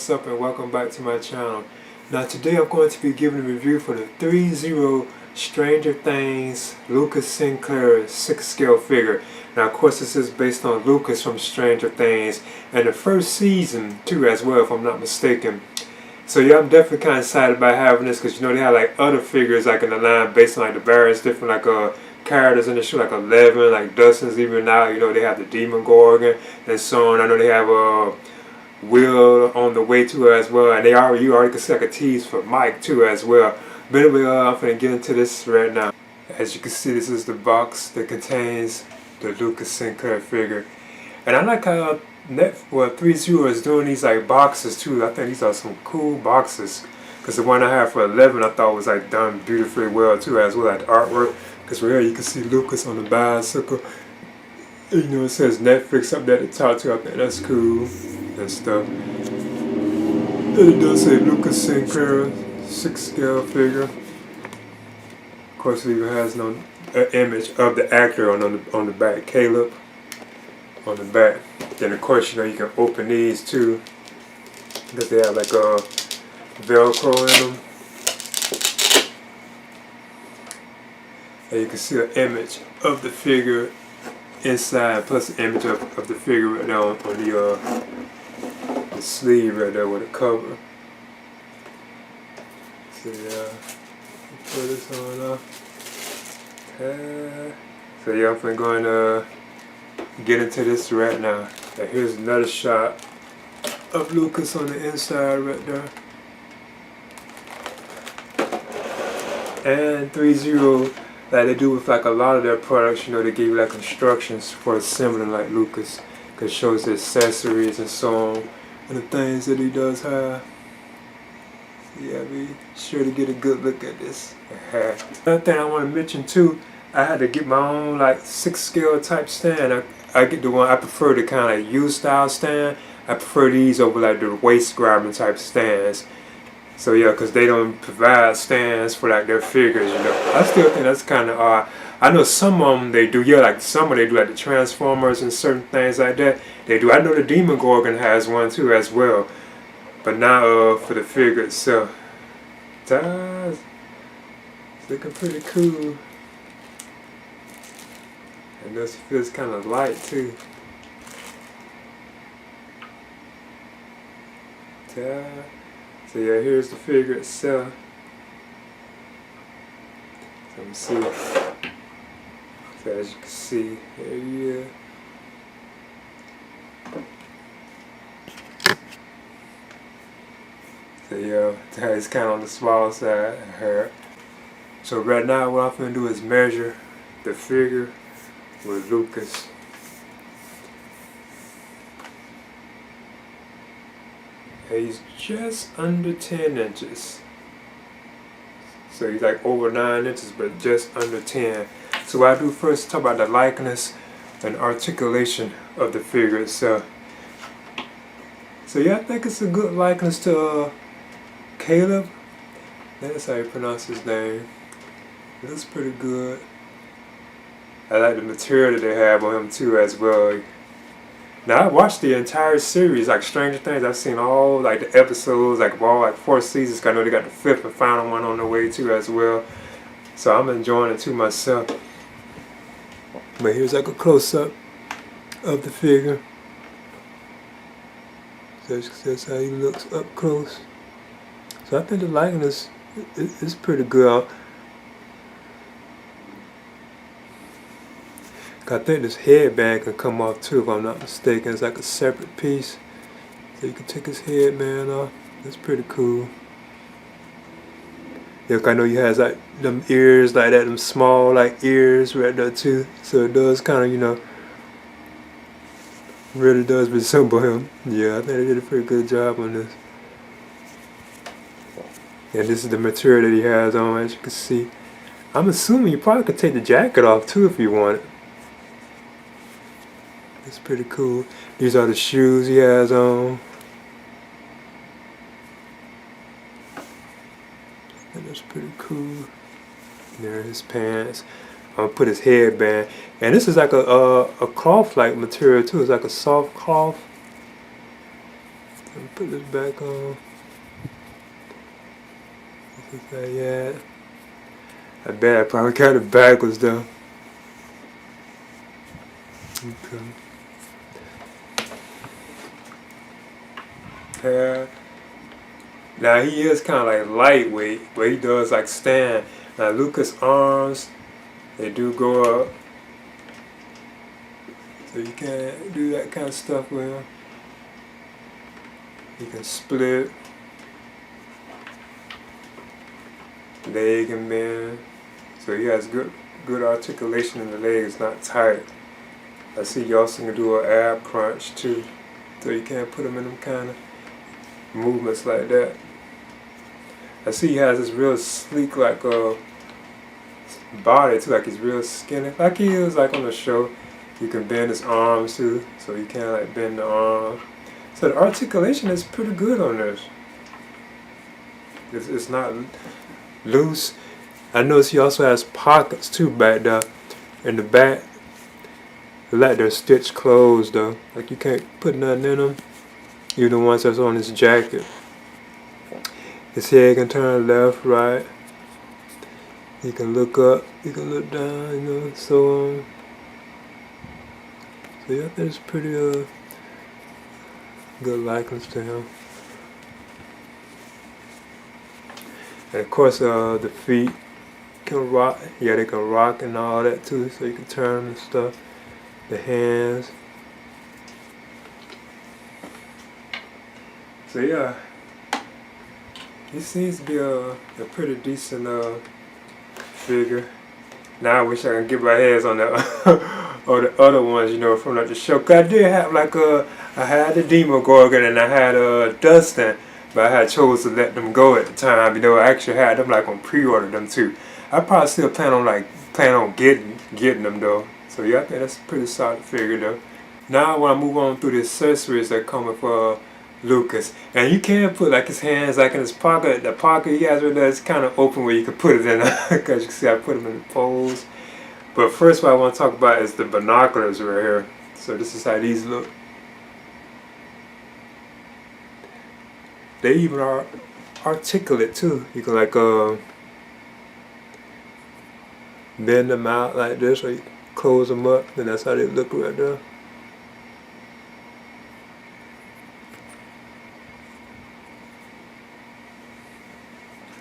what's up and welcome back to my channel. Now today I'm going to be giving a review for the Threezero Stranger Things Lucas Sinclair 6 scale figure. Now of course this is based on Lucas from Stranger Things and the first season too as well, if I'm not mistaken. So yeah, I'm definitely kind of excited about having this because you know they have like other figures like in the line based on like the various different like characters in the show, like 11, like Dustin's even now, you know, they have the Demon Gorgon and so on. I know they have Will on the way to her as well, and you already can see like a tease for Mike too as well. But anyway, I'm gonna get into this right now. As you can see, this is the box that contains the Lucas Sinclair figure, and I like how Threezero is doing these like boxes too. I think these are some cool boxes, because the one I have for 11 I thought was like done beautifully well too as well, like the artwork. Because right here you can see Lucas on the bicycle. You know, it says Netflix up there at the top too. I think that's cool and stuff. And it does say Lucas Sinclair 6 scale figure. Of course, it even has an image of the actor on the back, Caleb, on the back. Then of course, you know, you can open these too, because they have like a Velcro in them. And you can see an image of the figure inside, plus the image of the figure right now on the sleeve right there with the cover. So yeah, put this on so yeah, I'm going to get into this right now. And here's another shot of Lucas on the inside right there. And Threezero, like they do with like a lot of their products, you know, they give you like instructions for assembling like Lucas, because it shows the accessories and so on, and the things that he does have. So yeah, be sure to get a good look at this. Another thing I want to mention too, I had to get my own like 6 scale type stand. I get the one, I prefer the kind of like U-style stand. I prefer these over like the waist grabbing type stands. So yeah, because they don't provide stands for like their figures, you know. I still think that's kind of odd. I know some of them they do, yeah, like some of them they do like the Transformers and certain things like that. They do. I know the Demon Gorgon has one too as well. But now for the figure itself. It's looking pretty cool. And this feels kind of light too. So yeah, here's the figure itself. So let me see. So as you can see, there you go. So yeah, it's kind of on the small side of her. So right now what I'm going to do is measure the figure with Lucas. He's just under 10 inches. So he's like over 9 inches, but just under 10. So what I do first, talk about the likeness and articulation of the figure itself. So yeah, I think it's a good likeness to Caleb. That's how you pronounce his name. It looks pretty good. I like the material that they have on him too as well. Now I watched the entire series, like Stranger Things. I've seen all like the episodes, like all like 4 seasons. I know they got the 5th and final one on the way too as well. So I'm enjoying it too myself. But here's like a close up of the figure. So that's how he looks up close. So I think the likeness is pretty good. I think this headband can come off too, if I'm not mistaken. It's like a separate piece. So you can take his headband off. That's pretty cool. Yeah, I know he has like them ears like that, them small like ears right there too. So it does kind of, you know, really does resemble him. Yeah, I think they did a pretty good job on this. And this is the material that he has on, as you can see. I'm assuming you probably could take the jacket off too if you wanted. It's pretty cool. These are the shoes he has on. And that's pretty cool. There are his pants. I'm gonna put his headband. And this is like a cloth like material too. It's like a soft cloth. Put this back on. Yeah. I bet I probably got it backwards though. Okay. Yeah. Now he is kind of like lightweight, but he does like stand. Now Lucas' arms, they do go up, so you can't do that kind of stuff with him. He can split, leg and bend, so he has good articulation in the leg. It's not tight. I see you also can do an ab crunch too, so you can't put him in them kind of movements like that. I see he has this real sleek like body too, like he's real skinny, like he is like on the show. You can bend his arms too, so you can like bend the arm. So the articulation is pretty good on this. It's not loose. I notice he also has pockets too back there in the back. Like they're stitched closed though, like you can't put nothing in them. Even the ones that's on his jacket. His head can turn left, right. He can look up, he can look down, you know, so on. So yeah, I think it's pretty good likeness to him. And of course the feet can rock. Yeah, they can rock and all that too, so you can turn them and stuff. The hands. So yeah, he seems to be a pretty decent figure. Now I wish I could get my hands on the or the other ones, you know, from like the show. Cause I did have like I had the Demogorgon and I had Dustin, but I had chose to let them go at the time. You know, I actually had them like on pre-order them too. I probably still plan on getting them though. So yeah, I think that's a pretty solid figure though. Now I want to move on through the accessories that come with Lucas, and you can put like his hands like in his pocket. The pocket he has right there is kind of open where you can put it in, because you can see I put them in the pose. But first what I want to talk about is the binoculars right here. So this is how these look. They even are articulate too. You can like bend them out like this, or you close them up, and that's how they look right there.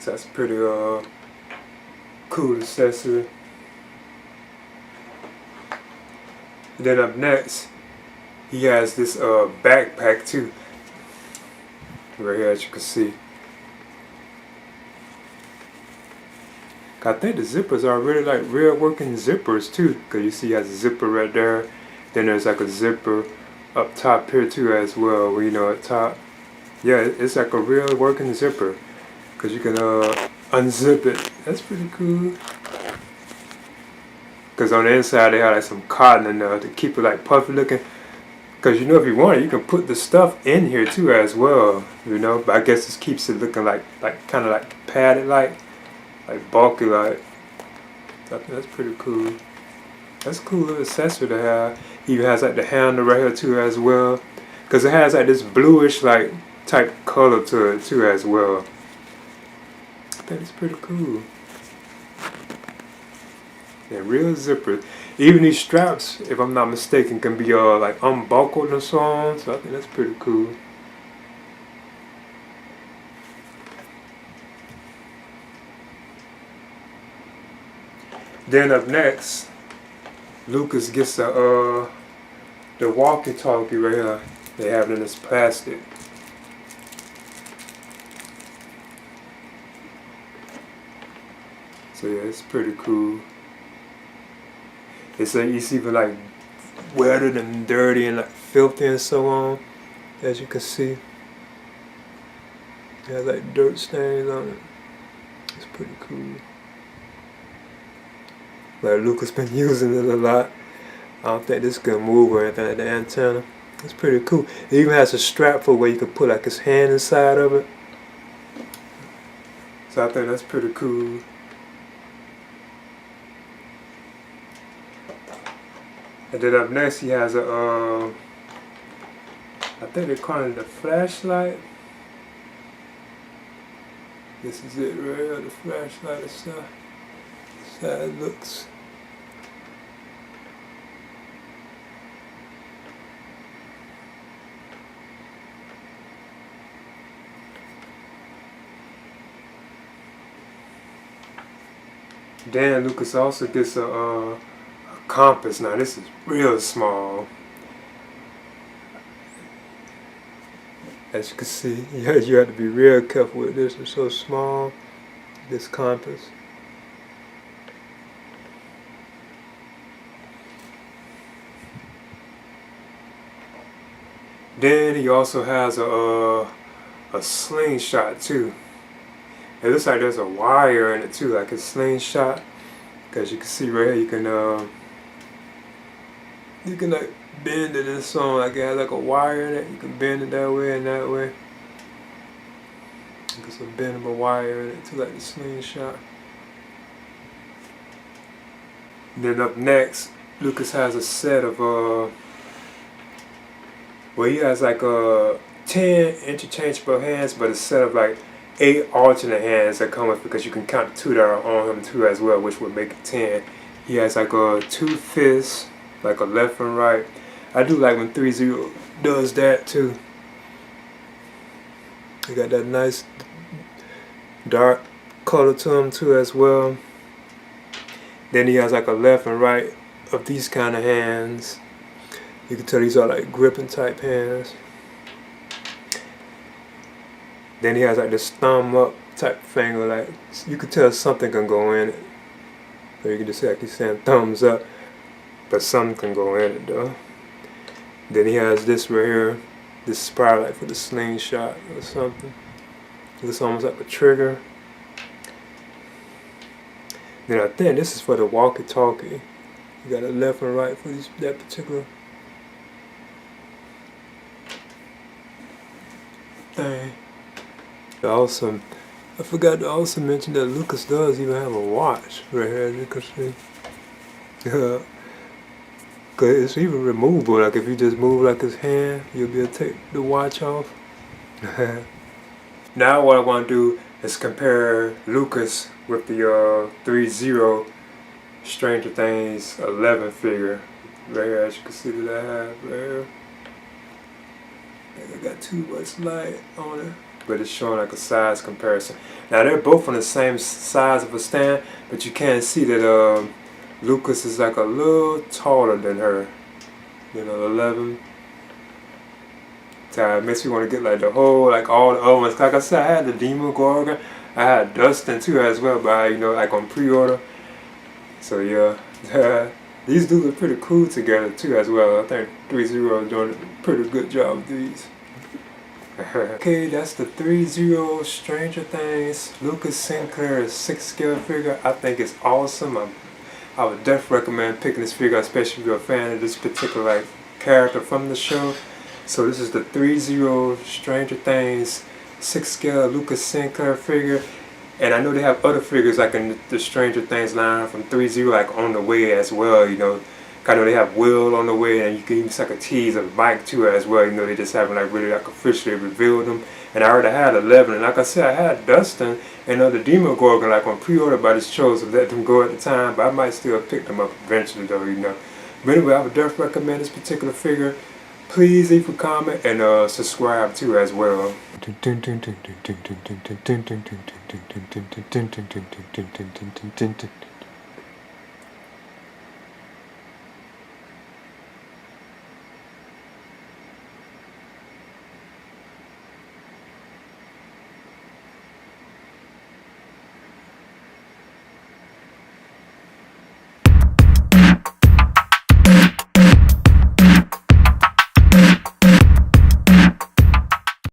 So that's pretty cool accessory. And then up next, he has this backpack too. Right here, as you can see. I think the zippers are really like real working zippers too, because you see he has a zipper right there. Then there's like a zipper up top here too as well, where you know at top. Yeah, it's like a real working zipper, because you can unzip it. That's pretty cool. Because on the inside they have like some cotton in there to keep it like puffy looking. Because you know, if you want it, you can put the stuff in here too as well, you know. But I guess this keeps it looking like kind of like padded, like bulky, like. So I think that's pretty cool. That's a cool little accessory to have. He even has like the handle right here too as well, because it has like this bluish like type color to it too as well. I think it's pretty cool. Yeah, real zippers. Even these straps, if I'm not mistaken, can be like unbuckled and so on. So I think that's pretty cool. Then up next, Lucas gets the walkie-talkie right here. They have it in this plastic. So yeah, it's pretty cool. It's even like weathered and dirty and like filthy and so on, as you can see. It has like dirt stains on it. It's pretty cool. Like Lucas been using it a lot. I don't think this is gonna move or anything like the antenna. It's pretty cool. It even has a strap for where you can put like his hand inside of it. So I think that's pretty cool. And then up next he has a I think they're calling it a flashlight. This is it right here, the flashlight and stuff. That's how it looks. Then Lucas also gets a compass. Now this is real small. As you can see, you have to be real careful with this. It's so small, this compass. Then he also has a slingshot too. It looks like there's a wire in it too, like a slingshot. Because you can see right here, you can like bend it and so on, like it has like a wire in it. You can bend it that way and that way. There's a bendable wire in it too, like the slingshot. And then up next, Lucas has a set of well, he has like 10 interchangeable hands, but a set of like 8 alternate hands that come with, because you can count 2 that are on him too as well, which would make it 10. He has like 2 fists, like a left and right. I do like when Threezero does that too. He got that nice dark color to him too as well. Then he has like a left and right of these kind of hands. You can tell these are like gripping type hands. Then he has like this thumb up type finger, like you can tell something can go in it. Or you can just see like he's saying thumbs up, but something can go in it though. Then he has this right here. This is probably like for the slingshot or something. It looks almost like a trigger. Then I think this is for the walkie-talkie. You got a left and right for that particular thing. Also, I forgot to also mention that Lucas does even have a watch right here, as you can see. Cause it's even removable. Like if you just move like his hand, you'll be able to take the watch off. Now what I want to do is compare Lucas with the Threezero Stranger Things 11 figure right here, as you can see that I have right here. I think I got too much light on it, but it's showing like a size comparison. Now they're both on the same size of a stand, but you can see that Lucas is like a little taller than her, you know, 11. So it makes me want to get like the whole, like all the other ones. Like I said, I had the Demogorgon, I had Dustin too as well, but you know, like on pre-order. So yeah, these do look pretty cool together too as well. I think Threezero is doing a pretty good job with these. Okay, that's the Threezero Stranger Things Lucas Sinclair 6-scale figure. I think it's awesome. I would definitely recommend picking this figure, especially if you're a fan of this particular like character from the show. So this is the Threezero Stranger Things 6-scale Lucas Sinclair figure. And I know they have other figures like in the Stranger Things line from Threezero, like on the way as well, you know. I know they have Will on the way, and you can even suck a tease of Mike too as well. You know, they just haven't like really like officially revealed them. And I already had 11, and like I said, I had Dustin and the Demogorgon like on pre-order, but I just chose to let them go at the time. But I might still pick them up eventually though, you know. But anyway, I would definitely recommend this particular figure. Please leave a comment and subscribe too as well.